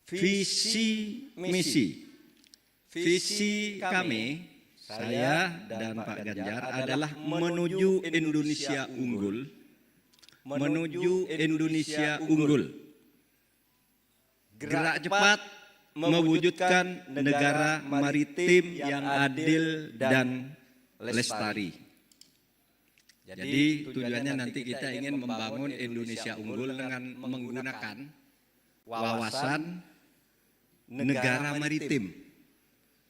visi misi. Visi kami, saya dan Pak Ganjar, adalah menuju Indonesia unggul, menuju Indonesia unggul. Gerak cepat mewujudkan negara maritim yang adil dan lestari. Jadi tujuannya nanti kita ingin membangun Indonesia unggul dengan menggunakan wawasan negara maritim,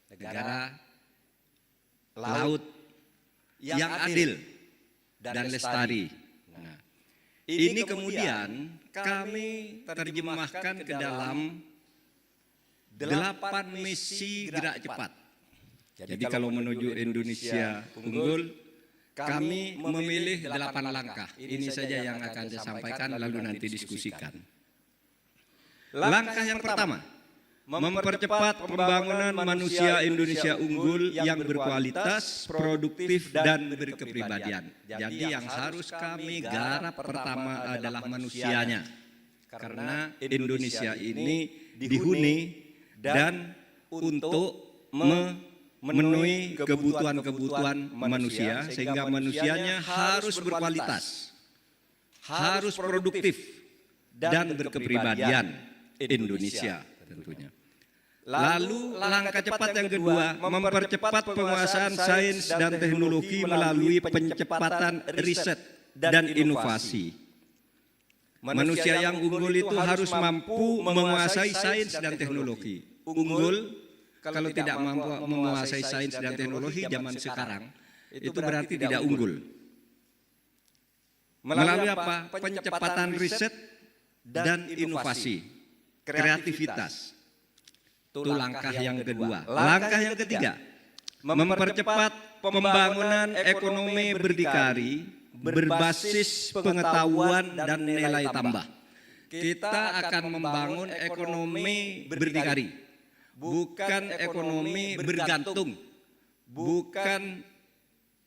negara laut yang adil dan lestari. Nah, ini kemudian kami terjemahkan ke dalam 8 misi gerak cepat. Jadi kalau menuju Indonesia unggul, kami memilih 8 langkah. Ini saja yang akan saya sampaikan, lalu nanti diskusikan. Langkah yang pertama, mempercepat pembangunan manusia Indonesia unggul yang berkualitas, produktif, dan berkepribadian. Jadi yang harus kami garap pertama adalah manusianya. Karena Indonesia ini dihuni dan untuk memenuhi kebutuhan-kebutuhan manusia, sehingga manusianya harus berkualitas, harus produktif, dan berkepribadian Indonesia tentunya. Lalu langkah cepat yang kedua, mempercepat penguasaan sains dan teknologi melalui pencepatan riset dan inovasi. Manusia yang unggul itu harus mampu menguasai sains dan teknologi. Unggul kalau tidak mampu menguasai sains dan teknologi zaman sekarang, itu berarti tidak unggul. Melalui apa? Pencepatan riset dan inovasi, kreativitas. Itu langkah yang kedua. Langkah yang ketiga, mempercepat pembangunan ekonomi berdikari berbasis pengetahuan dan nilai tambah. Kita akan membangun ekonomi berdikari, bukan ekonomi bergantung, bukan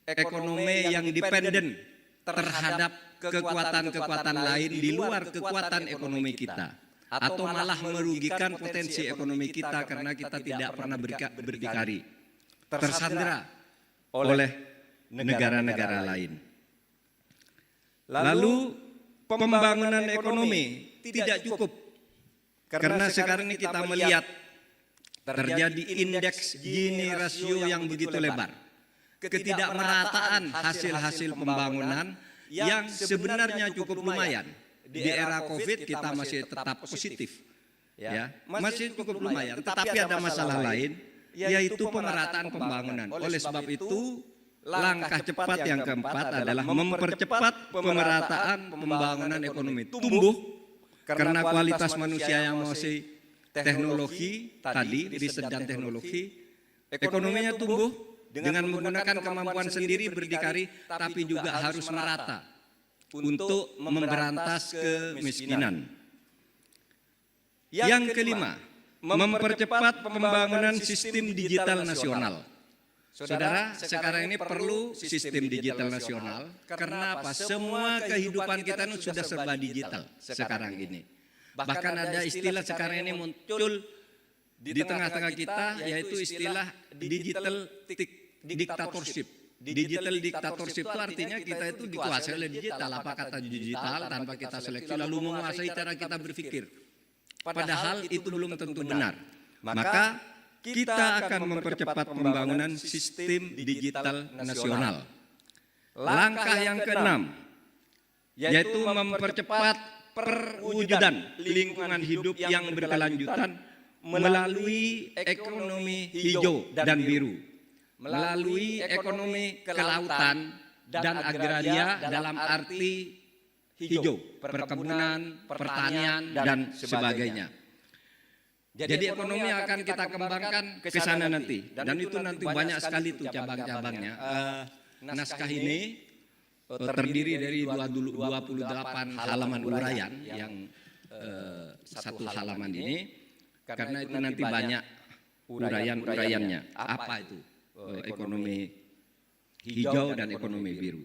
ekonomi yang dependen terhadap kekuatan-kekuatan lain di luar kekuatan ekonomi kita, atau malah merugikan potensi ekonomi kita karena kita tidak pernah berdikari, tersandera oleh negara-negara lain. Lalu pembangunan ekonomi tidak cukup, karena sekarang ini kita melihat terjadi indeks Gini rasio yang begitu lebar, ketidakmerataan hasil-hasil pembangunan yang sebenarnya cukup lumayan. Di era COVID kita masih tetap positif, ya, masih cukup lumayan. Tetapi ada masalah lain, yaitu pemerataan pembangunan. Oleh sebab itu, langkah cepat yang keempat adalah mempercepat pemerataan pembangunan ekonomi tumbuh, karena kualitas manusia yang masih teknologi tadi, riset dan teknologi, ekonominya tumbuh dengan menggunakan kemampuan sendiri berdikari, tapi juga harus merata untuk memberantas kemiskinan. Yang kelima, mempercepat pembangunan sistem digital nasional. Saudara, sekarang ini perlu sistem digital nasional. Karena apa? Semua kehidupan kita ini sudah serba digital sekarang ini. Bahkan ada istilah sekarang ini muncul di tengah-tengah kita, yaitu istilah digital dictatorship. Digital dictatorship itu artinya kita itu dikuasai oleh digital. Apa kata digital? Tanpa kita seleksi lalu menguasai cara kita berpikir. Padahal itu belum tentu benar. Maka kita akan mempercepat pembangunan sistem digital nasional. Langkah yang keenam, yaitu mempercepat perwujudan lingkungan hidup yang berkelanjutan melalui ekonomi hijau dan biru, melalui ekonomi kelautan dan agraria dalam arti hijau, perkebunan, pertanian, dan sebagainya. Jadi ekonomi akan kita kembangkan ke sana nanti, dan itu nanti banyak sekali tuh cabang-cabangnya. Naskah ini terdiri dari 28 halaman uraian, yang satu halaman ini, karena itu nanti banyak uraian-uraiannya. Apa itu ekonomi hijau dan ekonomi biru.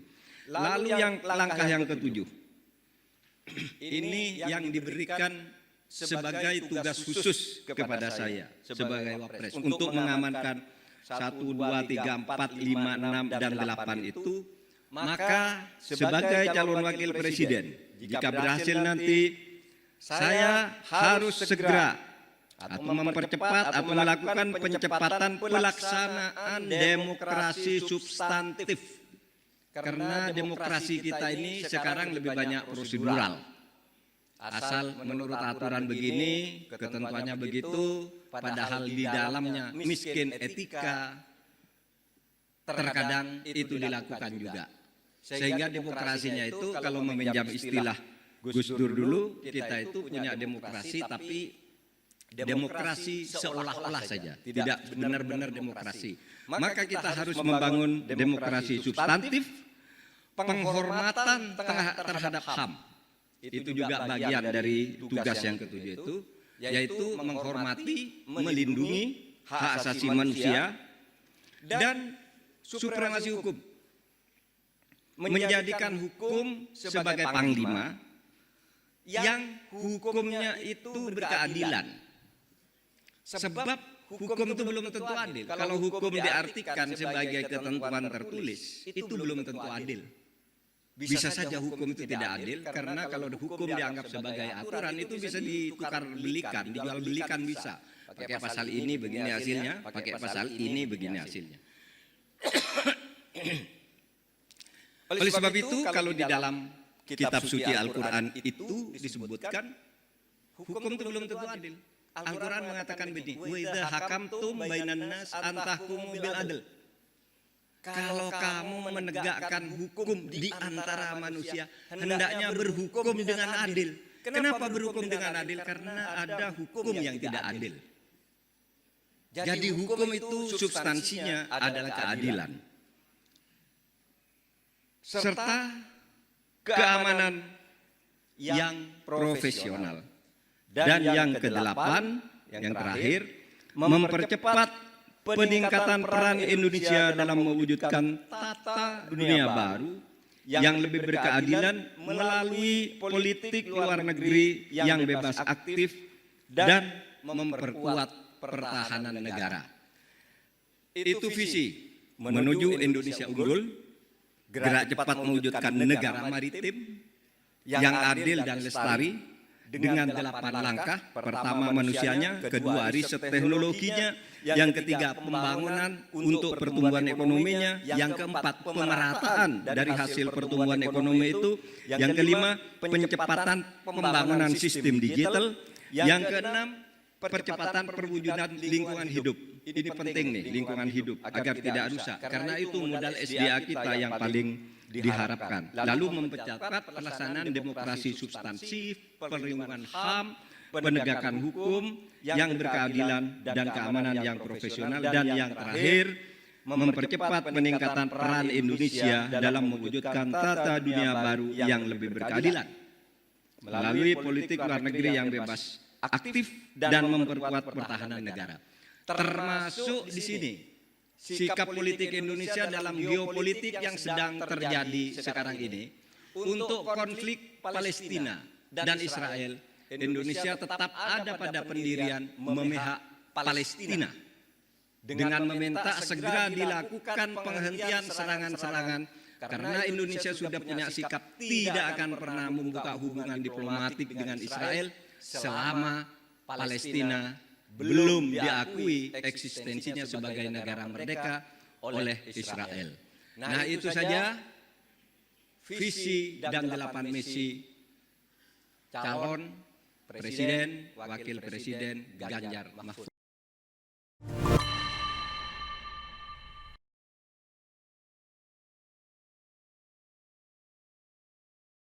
Lalu yang langkah yang ketujuh, ini yang diberikan sebagai tugas khusus kepada saya sebagai Wapres untuk mengamankan 1, 2, 3, 4, 5, 6, dan 8 itu, maka sebagai calon wakil presiden, jika berhasil nanti, saya harus segera atau mempercepat atau melakukan pencepatan pelaksanaan demokrasi substantif. Karena demokrasi kita ini sekarang lebih banyak prosedural. Asal menurut aturan begini, ketentuannya begitu, padahal di dalamnya miskin etika, terkadang itu dilakukan juga. Sehingga demokrasinya itu, kalau meminjam istilah Gus Dur dulu, kita itu punya demokrasi tapi demokrasi seolah-olah saja, tidak benar-benar demokrasi. Maka kita harus membangun demokrasi substantif, penghormatan terhadap HAM. Itu juga bagian dari tugas yang ketujuh itu, yaitu menghormati, melindungi hak asasi manusia, dan supremasi hukum. Menjadikan hukum sebagai panglima yang hukumnya itu berkeadilan. Sebab hukum itu belum tentu adil. Kalau hukum diartikan sebagai ketentuan tertulis, itu belum tentu adil. Bisa saja hukum itu tidak adil, karena kalau hukum dianggap sebagai aturan itu bisa ditukar belikan, dijual belikan bisa. Pakai pasal ini begini hasilnya, pakai pasal ini begini hasilnya. Oleh sebab itu, kalau di dalam kitab suci Al-Quran itu disebutkan, hukum itu belum tentu adil. Al-Quran mengatakan begini, wa idza hakamtum bainan nas an tahkumu bil adl. Kalau kamu menegakkan hukum di antara manusia, hendaknya berhukum dengan adil. Kenapa berhukum dengan adil? Karena ada hukum yang tidak adil. Jadi hukum itu substansinya adalah keadilan, serta keamanan yang profesional. Dan yang kedelapan, yang terakhir, mempercepat peningkatan peran Indonesia dalam mewujudkan tata dunia baru yang lebih berkeadilan melalui politik luar negeri yang bebas aktif dan memperkuat pertahanan negara. Itu visi menuju Indonesia unggul, gerak cepat mewujudkan negara maritim yang adil dan lestari dengan 8 langkah. Pertama manusianya, kedua riset teknologinya, yang ketiga pembangunan untuk pertumbuhan ekonominya, yang keempat pemerataan dari hasil pertumbuhan ekonomi itu, yang kelima pencepatan pembangunan sistem digital, yang keenam percepatan perwujudan lingkungan hidup. Ini penting nih, lingkungan hidup agar tidak rusak, karena itu modal SDA kita yang paling diharapkan. Lalu mempercepat pelaksanaan demokrasi substansif, perlindungan HAM, penegakan hukum yang berkeadilan dan keamanan yang profesional, dan yang terakhir mempercepat peningkatan peran Indonesia dalam mewujudkan tata dunia baru yang lebih berkeadilan melalui politik luar negeri yang bebas aktif dan memperkuat pertahanan negara. Termasuk di sini sikap politik Indonesia dalam geopolitik yang sedang terjadi sekarang ini untuk konflik Palestina dan Israel. Indonesia tetap ada pada pendirian memihak Palestina dengan meminta segera dilakukan penghentian serangan-serangan, karena Indonesia sudah punya sikap tidak akan pernah membuka hubungan diplomatik dengan Israel selama Palestina belum diakui eksistensinya sebagai negara merdeka oleh Israel. Nah, itu saja visi dan 8 misi calon presiden, wakil presiden Ganjar Mahfud.